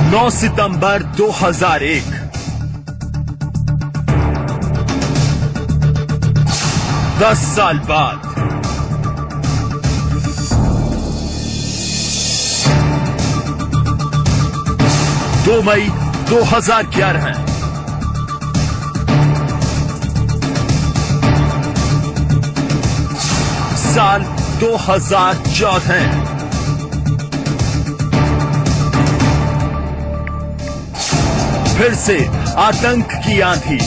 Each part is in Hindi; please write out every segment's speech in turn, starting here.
9 सितंबर 2001 10 साल बाद 2 मई 2011 साल 2014 फिर से आतंक की आंधी,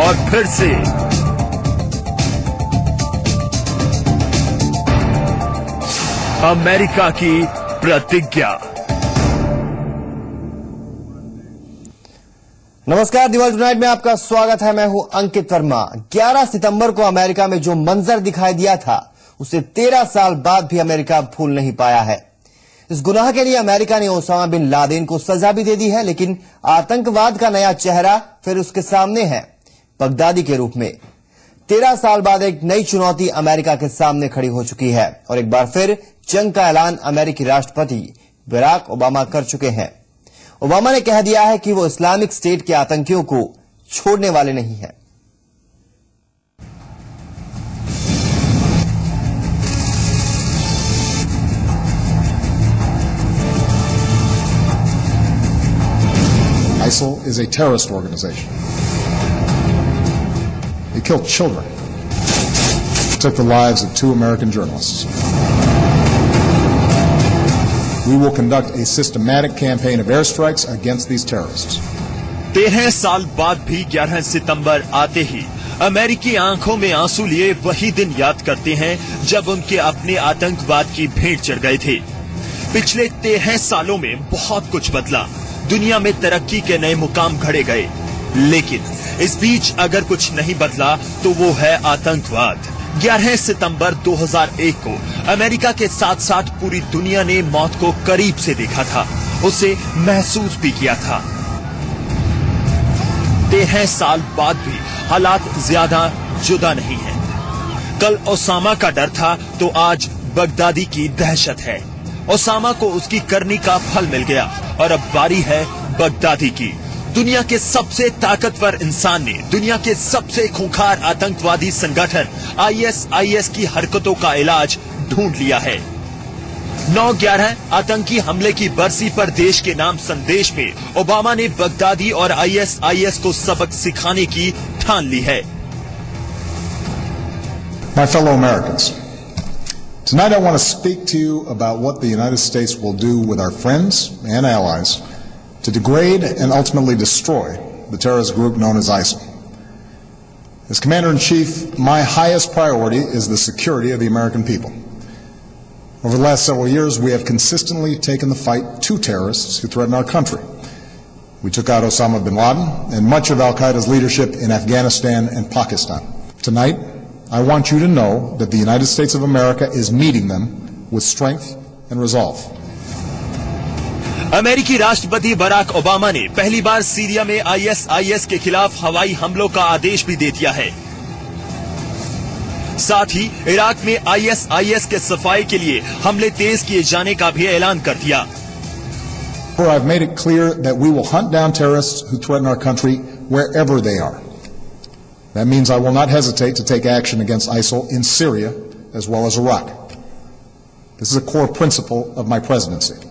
और फिर से अमेरिका की प्रतिज्ञा। नमस्कार, दिवाली टुनाइट में आपका स्वागत है। मैं हूं अंकित वर्मा। 11 सितंबर को अमेरिका में जो मंजर दिखाई दिया था उसे 13 साल बाद भी अमेरिका भूल नहीं पाया है। इस गुनाह के लिए अमेरिका ने ओसामा बिन लादेन को सजा भी दे दी है, लेकिन आतंकवाद का नया चेहरा फिर उसके सामने है, बगदादी के रूप में। 13 साल बाद एक नई चुनौती अमेरिका के सामने खड़ी हो चुकी है और एक बार फिर जंग का ऐलान अमेरिकी राष्ट्रपति बराक ओबामा कर चुके हैं। ओबामा ने कह दिया है कि वो इस्लामिक स्टेट के आतंकियों को छोड़ने वाले नहीं हैं। ISIL is a terrorist organization. They killed children. They took the lives of 2 American journalists. We will conduct a systematic campaign of airstrikes against these terrorists. 13 साल बाद भी 11 सितंबर आते ही अमेरिकी आंखों में आंसू लिए वही दिन याद करते हैं जब उनके अपने आतंकवाद की भेंट चढ़ गए थे। पिछले 13 सालों में बहुत कुछ बदला, दुनिया में तरक्की के नए मुकाम घड़े गए, लेकिन इस बीच अगर कुछ नहीं बदला तो वो है आतंकवाद। 11 सितंबर 2001 को अमेरिका के साथ साथ पूरी दुनिया ने मौत को करीब से देखा था, उसे महसूस भी किया था। 13 साल बाद भी हालात ज्यादा जुदा नहीं है। कल ओसामा का डर था तो आज बगदादी की दहशत है। ओसामा को उसकी करनी का फल मिल गया और अब बारी है बगदादी की। दुनिया के सबसे ताकतवर इंसान ने दुनिया के सबसे खूंखार आतंकवादी संगठन ISIS की हरकतों का इलाज ढूंढ लिया है। 9/11 आतंकी हमले की बरसी पर देश के नाम संदेश में ओबामा ने बगदादी और ISIS को सबक सिखाने की ठान ली है। My fellow Americans, tonight I want to speak to you about what the United States will do with our friends and allies to degrade and ultimately destroy the terrorist group known as ISIL. As Commander-in-Chief, my highest priority is the security of the American people. Over the last several years, we have consistently taken the fight to terrorists who threaten our country. We took out Osama bin Laden and much of al-Qaeda's leadership in Afghanistan and Pakistan. Tonight, I want you to know that the United States of America is meeting them with strength and resolve. अमेरिकी राष्ट्रपति बराक ओबामा ने पहली बार सीरिया में ISIS के खिलाफ हवाई हमलों का आदेश भी दे दिया है। साथ ही इराक में ISIS के सफाई के लिए हमले तेज किए जाने का भी ऐलान कर दिया। I've made it clear that we will hunt down terrorists who threaten our country wherever they are. That means I will not hesitate to take action against ISIL in Syria as well as Iraq. This is a core principle of my presidency.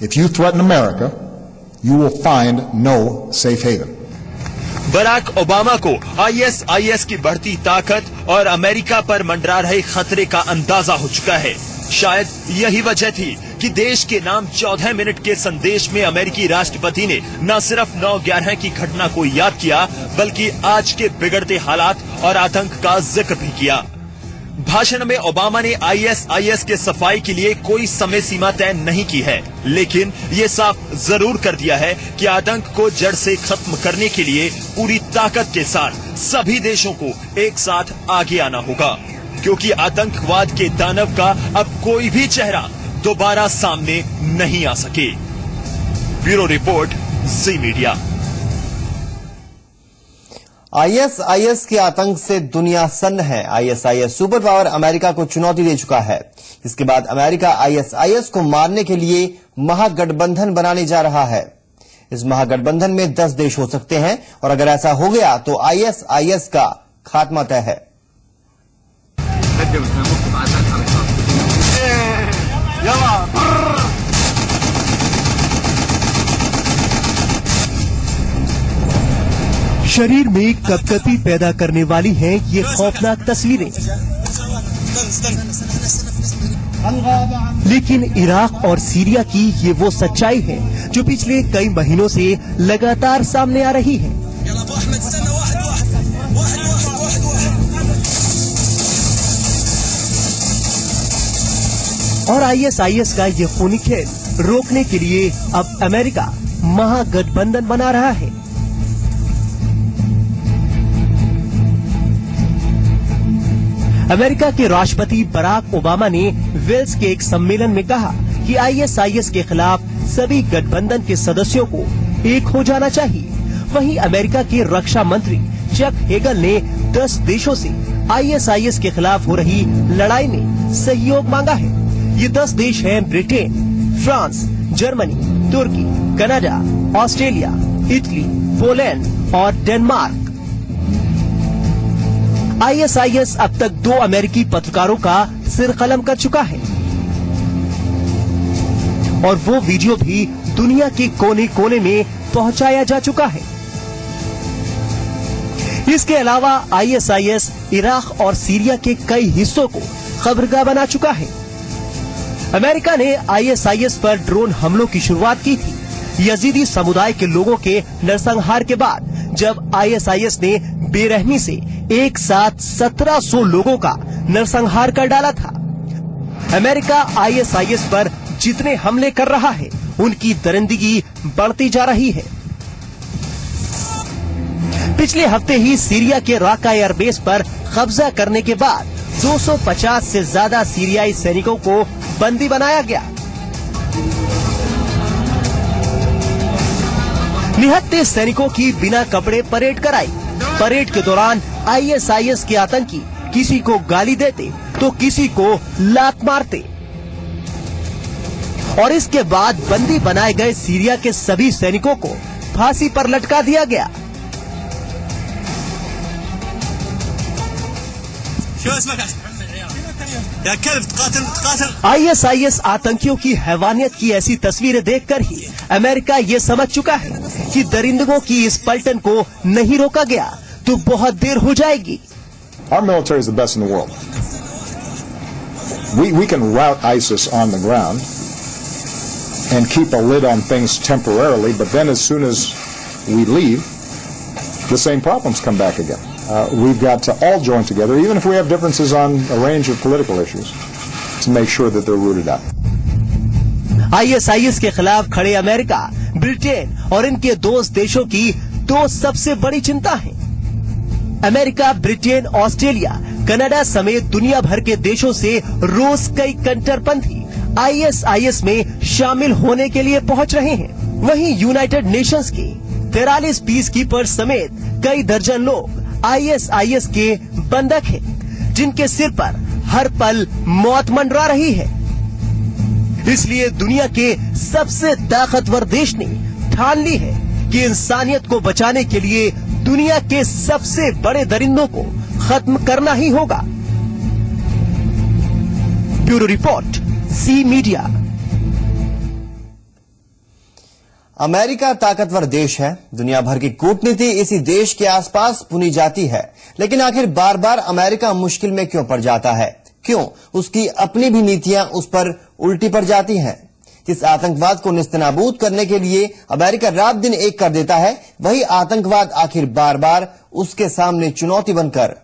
If you threaten America, you will find no safe haven. Barack Obama को ISIS की बढ़ती ताकत और अमेरिका पर मंडरा रहे खतरे का अंदाजा हो चुका है। शायद यही वजह थी कि देश के नाम 14 मिनट के संदेश में अमेरिकी राष्ट्रपति ने न सिर्फ 9/11 की घटना को याद किया, बल्कि आज के बिगड़ते हालात और आतंक का जिक्र भी किया। भाषण में ओबामा ने ISIS के सफाई के लिए कोई समय सीमा तय नहीं की है, लेकिन ये साफ जरूर कर दिया है कि आतंक को जड़ से खत्म करने के लिए पूरी ताकत के साथ सभी देशों को एक साथ आगे आना होगा, क्योंकि आतंकवाद के दानव का अब कोई भी चेहरा दोबारा सामने नहीं आ सके। ब्यूरो रिपोर्ट, जी मीडिया। आईएसआईएस के आतंक से दुनिया सन्न है। आईएसआईएस सुपर पावर अमेरिका को चुनौती दे चुका है। इसके बाद अमेरिका आईएसआईएस को मारने के लिए महागठबंधन बनाने जा रहा है। इस महागठबंधन में 10 देश हो सकते हैं और अगर ऐसा हो गया तो आईएसआईएस का खात्मा तय है। शरीर में कपकपी पैदा करने वाली हैं ये खौफनाक तस्वीरें। लेकिन इराक और सीरिया की ये वो सच्चाई है जो पिछले कई महीनों से लगातार सामने आ रही है। और आईएसआईएस का ये खूनी खेल रोकने के लिए अब अमेरिका महागठबंधन बना रहा है। अमेरिका के राष्ट्रपति बराक ओबामा ने वेल्स के एक सम्मेलन में कहा कि आईएसआईएस के खिलाफ सभी गठबंधन के सदस्यों को एक हो जाना चाहिए। वहीं अमेरिका के रक्षा मंत्री चक हेगल ने 10 देशों से आईएसआईएस के खिलाफ हो रही लड़ाई में सहयोग मांगा है। ये 10 देश हैं ब्रिटेन, फ्रांस, जर्मनी, तुर्की, कनाडा, ऑस्ट्रेलिया, इटली, पोलैंड और डेनमार्क। आईएसआईएस अब तक 2 अमेरिकी पत्रकारों का सिर कलम कर चुका है और वो वीडियो भी दुनिया के कोने कोने में पहुंचाया जा चुका है। इसके अलावा आईएसआईएस इराक और सीरिया के कई हिस्सों को खबरगाह बना चुका है। अमेरिका ने आईएसआईएस पर ड्रोन हमलों की शुरुआत की थी यजीदी समुदाय के लोगों के नरसंहार के बाद, जब आईएसआईएस ने बेरहमी से एक साथ 1700 लोगों का नरसंहार कर डाला था। अमेरिका आईएसआईएस पर जितने हमले कर रहा है उनकी दरिंदगी बढ़ती जा रही है। पिछले हफ्ते ही सीरिया के राका एयरबेस पर कब्जा करने के बाद 250 से ज्यादा सीरियाई सैनिकों को बंदी बनाया गया। निहत्थे सैनिकों की बिना कपड़े परेड कराई। परेड के दौरान आईएसआईएस के आतंकी किसी को गाली देते तो किसी को लात मारते और इसके बाद बंदी बनाए गए सीरिया के सभी सैनिकों को फांसी पर लटका दिया गया। आईएसआईएस आतंकियों की हैवानियत की ऐसी तस्वीरें देखकर ही अमेरिका ये समझ चुका है कि दरिंदगों की इस पलटन को नहीं रोका गया तो बहुत देर हो जाएगी। Our military is the best in the world. We can rout ISIS on the ground and keep a lid on things temporarily, but then as soon as we leave, the same problems come back again. We've got to all join together, even if we have differences on a range of political issues, to make sure that they're rooted out. ISIS के खिलाफ खड़े अमेरिका, ब्रिटेन और इनके दोस्त देशों की 2 सबसे बड़ी चिंता है। अमेरिका, ब्रिटेन, ऑस्ट्रेलिया, कनाडा समेत दुनिया भर के देशों से रोज कई कट्टरपंथी आईएसआईएस में शामिल होने के लिए पहुंच रहे हैं। वहीं यूनाइटेड नेशंस के 43 पीस कीपर समेत कई दर्जन लोग आईएसआईएस के बंधक हैं, जिनके सिर पर हर पल मौत मंडरा रही है। इसलिए दुनिया के सबसे ताकतवर देश ने ठान ली है कि इंसानियत को बचाने के लिए दुनिया के सबसे बड़े दरिंदों को खत्म करना ही होगा। Bureau report, C media. America ताकतवर देश है। दुनिया भर की कूटनीति इसी देश के आसपास बुनी जाती है, लेकिन आखिर बार बार अमेरिका मुश्किल में क्यों पड़ जाता है? क्यों उसकी अपनी भी नीतियां उस पर उल्टी पड़ जाती हैं? जिस आतंकवाद को निस्तनाबूद करने के लिए अमेरिका रात दिन एक कर देता है, वही आतंकवाद आखिर बार बार उसके सामने चुनौती बनकर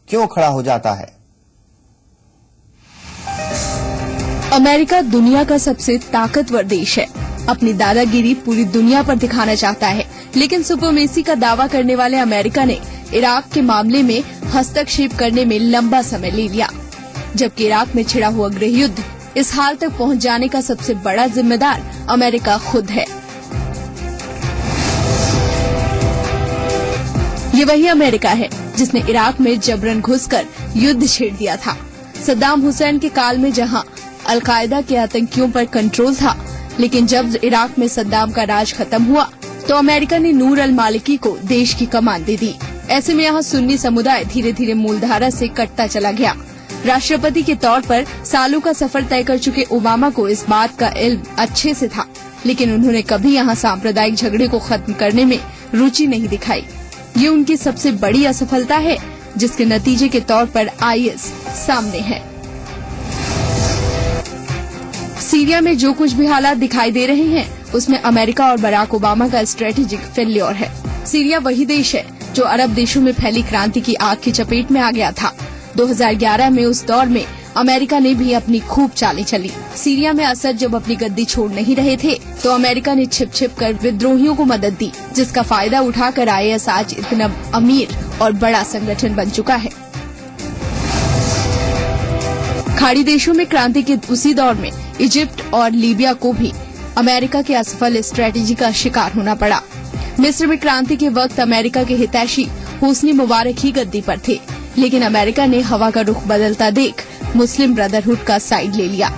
क्यों खड़ा हो जाता है? अमेरिका दुनिया का सबसे ताकतवर देश है। अपनी दादागिरी पूरी दुनिया पर दिखाना चाहता है, लेकिन सुपरमेसी का दावा करने वाले अमेरिका ने इराक के मामले में हस्तक्षेप करने में लंबा समय ले लिया, जबकि इराक में छिड़ा हुआ गृह युद्ध इस हाल तक पहुंच जाने का सबसे बड़ा जिम्मेदार अमेरिका खुद है। ये वही अमेरिका है जिसने इराक में जबरन घुसकर युद्ध छेड़ दिया था। सद्दाम हुसैन के काल में जहां अलकायदा के आतंकियों पर कंट्रोल था, लेकिन जब इराक में सद्दाम का राज खत्म हुआ तो अमेरिका ने नूर अल मालिकी को देश की कमान दे दी। ऐसे में यहाँ सुन्नी समुदाय धीरे धीरे मूलधारा से कटता चला गया। राष्ट्रपति के तौर पर सालों का सफर तय कर चुके ओबामा को इस बात का इल्म अच्छे से था, लेकिन उन्होंने कभी यहाँ सांप्रदायिक झगड़े को खत्म करने में रुचि नहीं दिखाई। ये उनकी सबसे बड़ी असफलता है, जिसके नतीजे के तौर पर आईएस सामने है। सीरिया में जो कुछ भी हालात दिखाई दे रहे हैं, उसमें अमेरिका और बराक ओबामा का स्ट्रेटेजिक फेल्योर है। सीरिया वही देश है जो अरब देशों में फैली क्रांति की आग की चपेट में आ गया था। 2011 में उस दौर में अमेरिका ने भी अपनी खूब चालें चली। सीरिया में असद जब अपनी गद्दी छोड़ नहीं रहे थे तो अमेरिका ने छिप छिप कर विद्रोहियों को मदद दी, जिसका फायदा उठाकर आईएस आज इतना अमीर और बड़ा संगठन बन चुका है। खाड़ी देशों में क्रांति के उसी दौर में इजिप्ट और लीबिया को भी अमेरिका के असफल स्ट्रेटेजी का शिकार होना पड़ा। मिस्र में क्रांति के वक्त अमेरिका के हितैषी हुस्नी मुबारक ही गद्दी पर थे, लेकिन अमेरिका ने हवा का रुख बदलता देख मुस्लिम ब्रदरहुड का साइड ले लिया।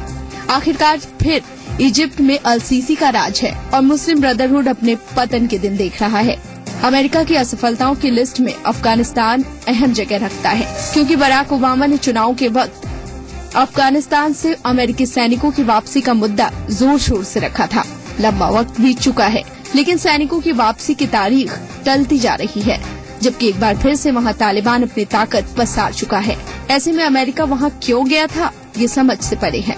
आखिरकार फिर इजिप्ट में अल सीसी का राज है और मुस्लिम ब्रदरहुड अपने पतन के दिन देख रहा है। अमेरिका की असफलताओं की लिस्ट में अफगानिस्तान अहम जगह रखता है, क्योंकि बराक ओबामा ने चुनाव के वक्त अफगानिस्तान से अमेरिकी सैनिकों की वापसी का मुद्दा जोर शोर से रखा था। लंबा वक्त बीत चुका है, लेकिन सैनिकों की वापसी की तारीख टलती जा रही है, जबकि एक बार फिर से वहां तालिबान अपनी ताकत पसार चुका है। ऐसे में अमेरिका वहां क्यों गया था, ये समझ से परे है।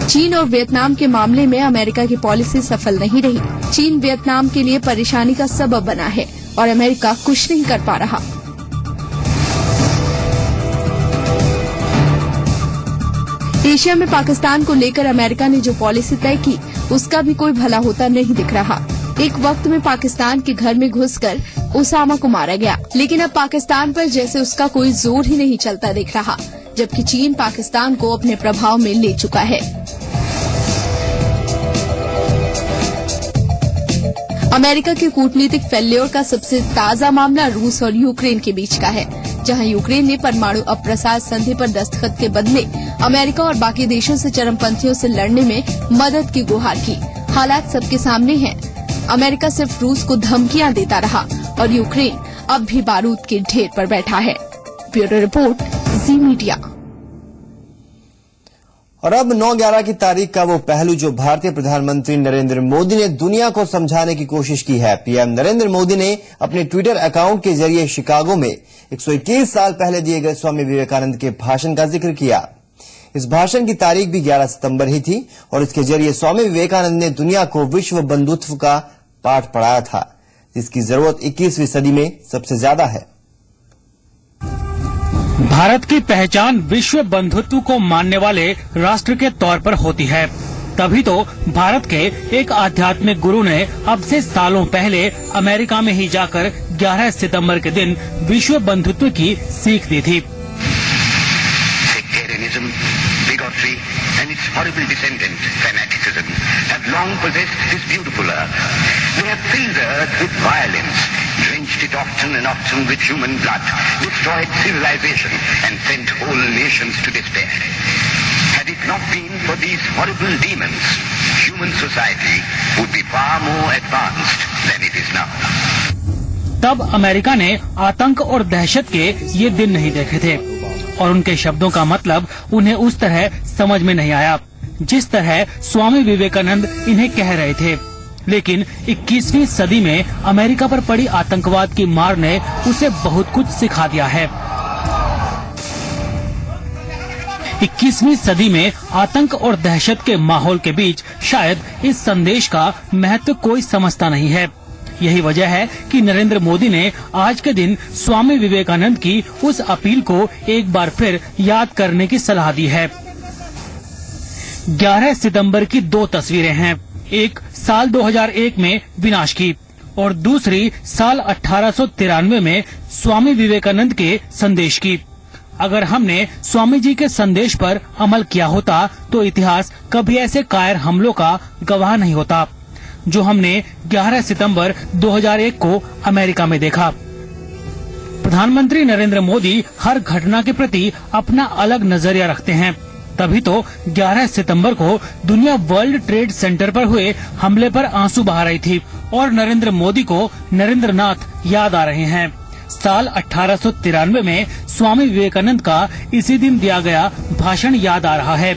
चीन और वियतनाम के मामले में अमेरिका की पॉलिसी सफल नहीं रही। चीन वियतनाम के लिए परेशानी का सबब बना है और अमेरिका कुछ नहीं कर पा रहा। एशिया में पाकिस्तान को लेकर अमेरिका ने जो पॉलिसी तय की, उसका भी कोई भला होता नहीं दिख रहा। एक वक्त में पाकिस्तान के घर में घुसकर ओसामा को मारा गया, लेकिन अब पाकिस्तान पर जैसे उसका कोई जोर ही नहीं चलता दिख रहा, जबकि चीन पाकिस्तान को अपने प्रभाव में ले चुका है। अमेरिका के कूटनीतिक फेल्योर का सबसे ताजा मामला रूस और यूक्रेन के बीच का है, जहां यूक्रेन ने परमाणु अप्रसार संधि पर दस्तखत के बदले अमेरिका और बाकी देशों से चरमपंथियों से लड़ने में मदद की गुहार की। हालात सबके सामने हैं। अमेरिका सिर्फ रूस को धमकियां देता रहा और यूक्रेन अब भी बारूद के ढेर पर बैठा है। ब्यूरो रिपोर्ट, जी मीडिया। और अब 9/11 की तारीख का वो पहलू जो भारतीय प्रधानमंत्री नरेंद्र मोदी ने दुनिया को समझाने की कोशिश की है। पीएम नरेंद्र मोदी ने अपने ट्विटर अकाउंट के जरिए शिकागो में 121 साल पहले दिए गए स्वामी विवेकानंद के भाषण का जिक्र किया। इस भाषण की तारीख भी 11 सितंबर ही थी और इसके जरिए स्वामी विवेकानंद ने दुनिया को विश्व बंधुत्व का पाठ पढ़ाया था, जिसकी जरूरत 21वीं सदी में सबसे ज्यादा है। भारत की पहचान विश्व बंधुत्व को मानने वाले राष्ट्र के तौर पर होती है। तभी तो भारत के एक आध्यात्मिक गुरु ने अब से सालों पहले अमेरिका में ही जाकर 11 सितंबर के दिन विश्व बंधुत्व की सीख दी थी। Sectarianism, bigotry, and its horrible descendant, fanaticism, have long possessed this beautiful earth. They have filled the earth with violence, drenched it often and often with human blood, destroyed civilization, and sent whole nations to despair. Had it not been for these horrible demons, human society would be far more advanced than it is now. तब अमेरिका ने आतंक और दहशत के ये दिन नहीं देखे थे और उनके शब्दों का मतलब उन्हें उस तरह समझ में नहीं आया जिस तरह स्वामी विवेकानंद इन्हें कह रहे थे। लेकिन 21वीं सदी में अमेरिका पर पड़ी आतंकवाद की मार ने उसे बहुत कुछ सिखा दिया है। 21वीं सदी में आतंक और दहशत के माहौल के बीच शायद इस संदेश का महत्व कोई समझता नहीं है। यही वजह है कि नरेंद्र मोदी ने आज के दिन स्वामी विवेकानंद की उस अपील को एक बार फिर याद करने की सलाह दी है। 11 सितंबर की 2 तस्वीरें हैं, एक साल 2001 में विनाश की और दूसरी साल 1893 में स्वामी विवेकानंद के संदेश की। अगर हमने स्वामी जी के संदेश पर अमल किया होता तो इतिहास कभी ऐसे कायर हमलों का गवाह नहीं होता। जो हमने 11 सितंबर 2001 को अमेरिका में देखा। प्रधानमंत्री नरेंद्र मोदी हर घटना के प्रति अपना अलग नजरिया रखते हैं, तभी तो 11 सितंबर को दुनिया वर्ल्ड ट्रेड सेंटर पर हुए हमले पर आंसू बहा रही थी और नरेंद्र मोदी को नरेंद्रनाथ याद आ रहे हैं। साल 1893 में स्वामी विवेकानंद का इसी दिन दिया गया भाषण याद आ रहा है।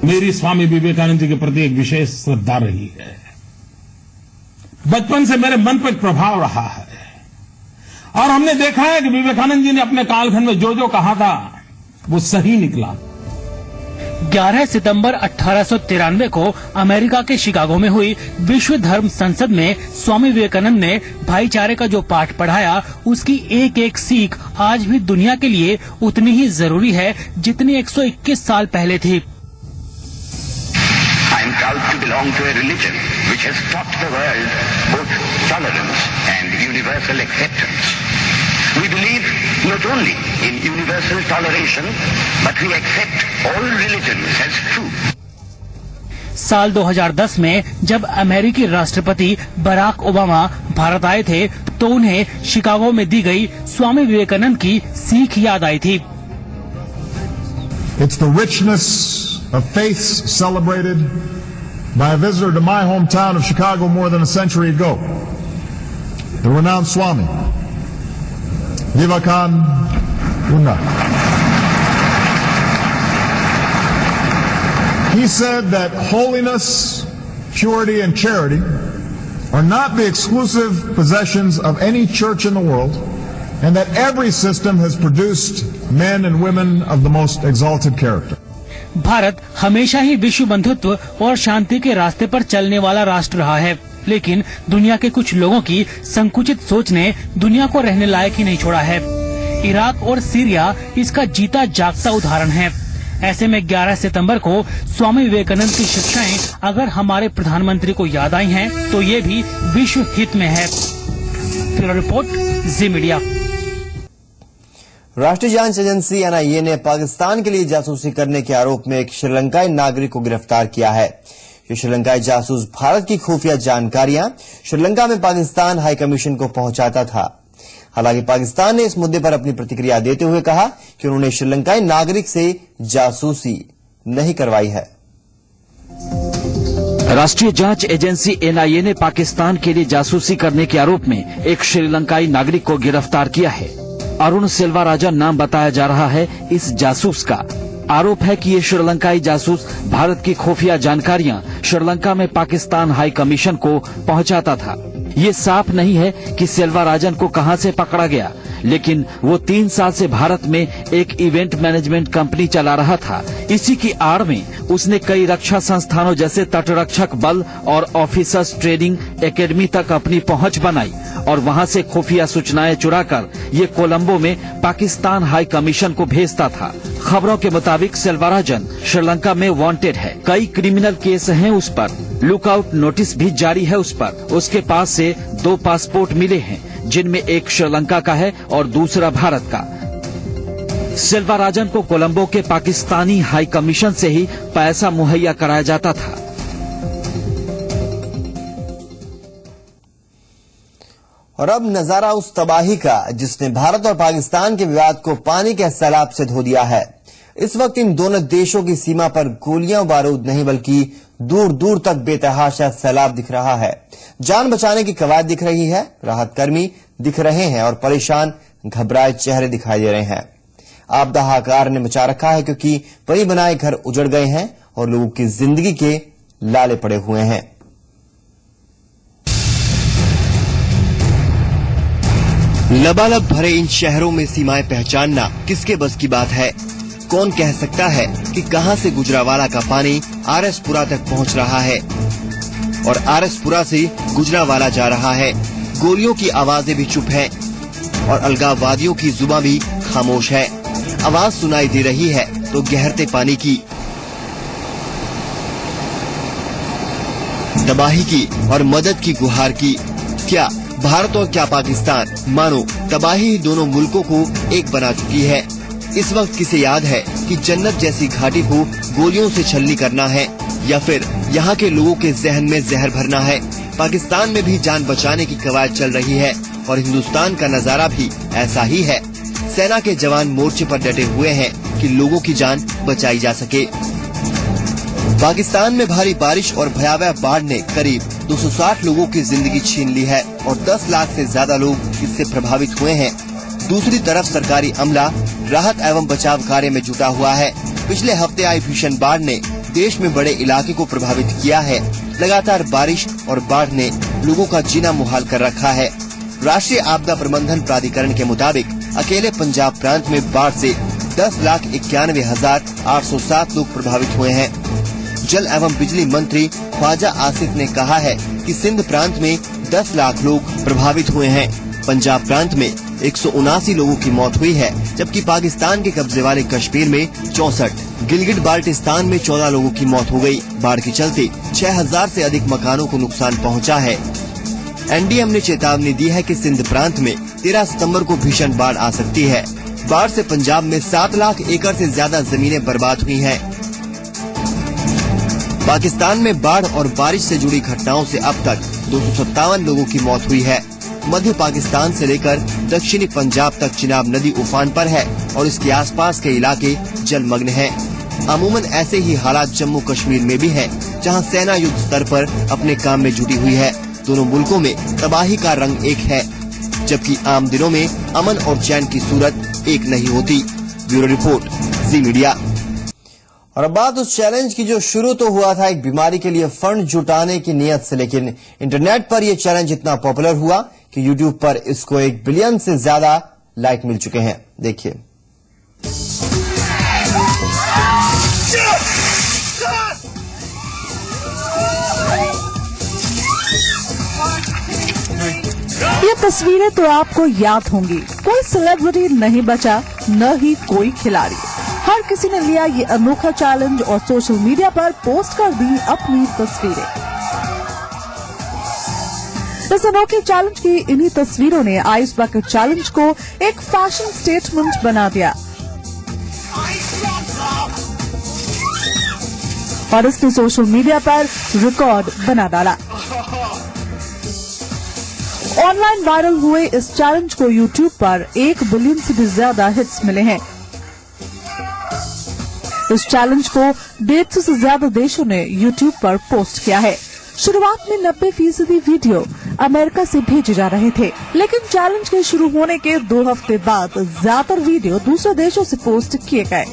मेरी स्वामी विवेकानंद जी के प्रति एक विशेष श्रद्धा रही है। बचपन से मेरे मन पर प्रभाव रहा है और हमने देखा है कि विवेकानंद जी ने अपने कालखंड में जो कहा था वो सही निकला। 11 सितंबर 1893 को अमेरिका के शिकागो में हुई विश्व धर्म संसद में स्वामी विवेकानंद ने भाईचारे का जो पाठ पढ़ाया, उसकी एक एक सीख आज भी दुनिया के लिए उतनी ही जरूरी है जितनी 121 साल पहले थी। I am proud to belong to a religion which has taught the world both tolerance and universal acceptance. We believe not only in universal toleration, but we accept all religions as true. साल 2010 में जब अमेरिकी राष्ट्रपति बराक ओबामा भारत आए थे, तो उन्हें शिकागो में दी गई स्वामी विवेकानंद की सीख याद आई थी। It's the richness of faiths celebrated by a visitor to my hometown of Chicago more than a century ago, the renowned Swami Vivekananda. He said that holiness, purity, and charity are not the exclusive possessions of any church in the world, and that every system has produced men and women of the most exalted character. Bharat हमेशा ही विश्व बंधुत्व और शांति के रास्ते पर चलने वाला राष्ट्र रहा है, लेकिन दुनिया के कुछ लोगों की संकुचित सोच ने दुनिया को रहने लायक ही नहीं छोड़ा है। इराक और सीरिया इसका जीता जागता उदाहरण है। ऐसे में 11 सितंबर को स्वामी विवेकानंद की शिक्षाएं अगर हमारे प्रधानमंत्री को याद आई हैं, तो ये भी विश्व हित में है। ब्यूरो रिपोर्ट, जी मीडिया। राष्ट्रीय जांच एजेंसी एनआईए ने पाकिस्तान के लिए जासूसी करने के आरोप में एक श्रीलंकाई नागरिक को गिरफ्तार किया है। ये श्रीलंकाई जासूस भारत की खुफिया जानकारियां श्रीलंका में पाकिस्तान हाई कमीशन को पहुंचाता था। हालांकि पाकिस्तान ने इस मुद्दे पर अपनी प्रतिक्रिया देते हुए कहा कि उन्होंने श्रीलंकाई नागरिक से जासूसी नहीं करवाई है। राष्ट्रीय जांच एजेंसी एनआईए ने पाकिस्तान के लिए जासूसी करने के आरोप में एक श्रीलंकाई नागरिक को गिरफ्तार किया है। अरुण सेल्वाराजन नाम बताया जा रहा है इस जासूस का। आरोप है कि ये श्रीलंकाई जासूस भारत की खुफिया जानकारियां श्रीलंका में पाकिस्तान हाई कमीशन को पहुंचाता था। ये साफ नहीं है कि सेल्वाराजन को कहां से पकड़ा गया, लेकिन वो 3 साल से भारत में एक इवेंट मैनेजमेंट कंपनी चला रहा था। इसी की आड़ में उसने कई रक्षा संस्थानों जैसे तटरक्षक बल और ऑफिसर्स ट्रेनिंग एकेडमी तक अपनी पहुंच बनाई और वहां से खुफिया सूचनाएं चुराकर ये कोलंबो में पाकिस्तान हाई कमीशन को भेजता था। खबरों के मुताबिक सेल्वाराजन श्रीलंका में वांटेड है। कई क्रिमिनल केस हैं उस पर। लुकआउट नोटिस भी जारी है उस पर। उसके पास से 2 पासपोर्ट मिले हैं, जिनमें एक श्रीलंका का है और दूसरा भारत का। सेल्वाराजन को कोलंबो के पाकिस्तानी हाई कमीशन से ही पैसा मुहैया कराया जाता था। और अब नजारा उस तबाही का जिसने भारत और पाकिस्तान के विवाद को पानी के सैलाब से धो दिया है। इस वक्त इन दोनों देशों की सीमा पर गोलियां बारूद नहीं बल्कि दूर दूर तक बेतहाशा सैलाब दिख रहा है। जान बचाने की कवायद दिख रही है, राहत कर्मी दिख रहे हैं और परेशान घबराए चेहरे दिखाई दे रहे हैं। आपदा हाहाकार ने मचा रखा है क्योंकि बनी बनाए घर उजड़ गए हैं और लोगों की जिंदगी के लाले पड़े हुए हैं। लबालब भरे इन शहरों में सीमाएं पहचानना किसके बस की बात है? कौन कह सकता है कि कहां से गुजरावाला का पानी आरएसपुरा तक पहुंच रहा है और आरएसपुरा से गुजरावाला जा रहा है। गोलियों की आवाजें भी चुप हैं और अलगाववादियों की जुबान भी खामोश है। आवाज सुनाई दे रही है तो गहरते पानी की, तबाही की और मदद की गुहार की। क्या भारत और क्या पाकिस्तान मानो तबाही ही दोनों मुल्कों को एक बना चुकी है। इस वक्त किसे याद है कि जन्नत जैसी घाटी को गोलियों से छलनी करना है या फिर यहाँ के लोगों के जहन में जहर भरना है। पाकिस्तान में भी जान बचाने की कवायद चल रही है और हिंदुस्तान का नजारा भी ऐसा ही है। सेना के जवान मोर्चे पर डटे हुए हैं कि लोगों की जान बचाई जा सके। पाकिस्तान में भारी बारिश और भयावह बाढ़ ने करीब 260 लोगों की जिंदगी छीन ली है और 10 लाख से ज्यादा लोग इससे प्रभावित हुए हैं। दूसरी तरफ सरकारी अमला राहत एवं बचाव कार्य में जुटा हुआ है। पिछले हफ्ते आई भीषण बाढ़ ने देश में बड़े इलाके को प्रभावित किया है। लगातार बारिश और बाढ़ ने लोगों का जीना मुहाल कर रखा है। राष्ट्रीय आपदा प्रबंधन प्राधिकरण के मुताबिक अकेले पंजाब प्रांत में बाढ़ से 10,91,807 लोग प्रभावित हुए हैं। जल एवं बिजली मंत्री ख्वाजा आसिफ ने कहा है कि सिंध प्रांत में 10 लाख लोग प्रभावित हुए हैं। पंजाब प्रांत में 179 लोगों की मौत हुई है, जबकि पाकिस्तान के कब्जे वाले कश्मीर में 64, गिलगिट बाल्टिस्तान में 14 लोगों की मौत हो गई। बाढ़ के चलते 6000 से अधिक मकानों को नुकसान पहुंचा है। एनडीएम ने चेतावनी दी है कि सिंध प्रांत में 13 सितंबर को भीषण बाढ़ आ सकती है। बाढ़ से पंजाब में 7 लाख एकड़ से ज्यादा जमीनें बर्बाद हुई हैं। पाकिस्तान में बाढ़ और बारिश से जुड़ी घटनाओं से अब तक 257 लोगों की मौत हुई है। मध्य पाकिस्तान से लेकर दक्षिणी पंजाब तक चिनाब नदी उफान पर है और इसके आसपास के इलाके जलमग्न हैं। अमूमन ऐसे ही हालात जम्मू कश्मीर में भी हैं, जहां सेना युद्ध स्तर पर अपने काम में जुटी हुई है। दोनों मुल्कों में तबाही का रंग एक है, जबकि आम दिनों में अमन और चैन की सूरत एक नहीं होती। ब्यूरो रिपोर्ट, जी मीडिया। और अब बात उस चैलेंज की जो शुरू तो हुआ था एक बीमारी के लिए फंड जुटाने की नियत से, लेकिन इंटरनेट पर यह चैलेंज इतना पॉपुलर हुआ कि यूट्यूब पर इसको 1 बिलियन से ज्यादा लाइक मिल चुके हैं। देखिए। ये तस्वीरें तो आपको याद होंगी। कोई सेलिब्रिटी नहीं बचा, न ही कोई खिलाड़ी। हर किसी ने लिया ये अनोखा चैलेंज और सोशल मीडिया पर पोस्ट कर दी अपनी तस्वीरें। इस अनोखे चैलेंज की इन्हीं तस्वीरों ने आइस बकेट चैलेंज को एक फैशन स्टेटमेंट बना दिया और इसने सोशल मीडिया पर रिकॉर्ड बना डाला। ऑनलाइन वायरल हुए इस चैलेंज को यूट्यूब पर 1 बिलियन से भी ज्यादा हिट्स मिले हैं। इस चैलेंज को 150 से ज्यादा देशों ने यूट्यूब पर पोस्ट किया है। शुरुआत में 90% वीडियो अमेरिका से भेजे जा रहे थे, लेकिन चैलेंज के शुरू होने के 2 हफ्ते बाद ज्यादातर वीडियो दूसरे देशों से पोस्ट किए गए।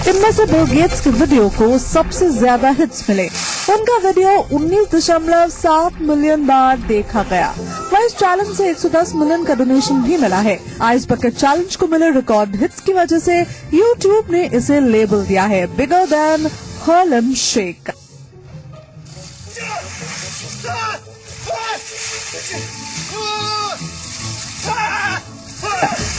इनमें से बिल गेट्स के वीडियो को सबसे ज्यादा हिट्स मिले। उनका वीडियो 19.7 मिलियन बार देखा गया। वहीं इस चैलेंज से 110 मिलियन का डोनेशन भी मिला है। आइस बकेट चैलेंज को मिले रिकॉर्ड हिट्स की वजह से यूट्यूब ने इसे लेबल दिया है बिगर देन हार्लेम शेक।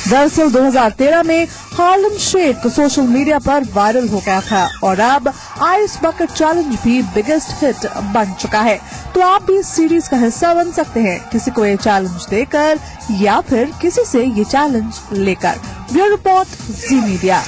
दरअसल 2013 में हार्लेम शेक सोशल मीडिया पर वायरल हो गया था और अब आइस बकेट चैलेंज भी बिगेस्ट हिट बन चुका है। तो आप भी इस सीरीज का हिस्सा बन सकते हैं, किसी को ये चैलेंज देकर या फिर किसी से ये चैलेंज लेकर। ब्यूरो रिपोर्ट, जी मीडिया।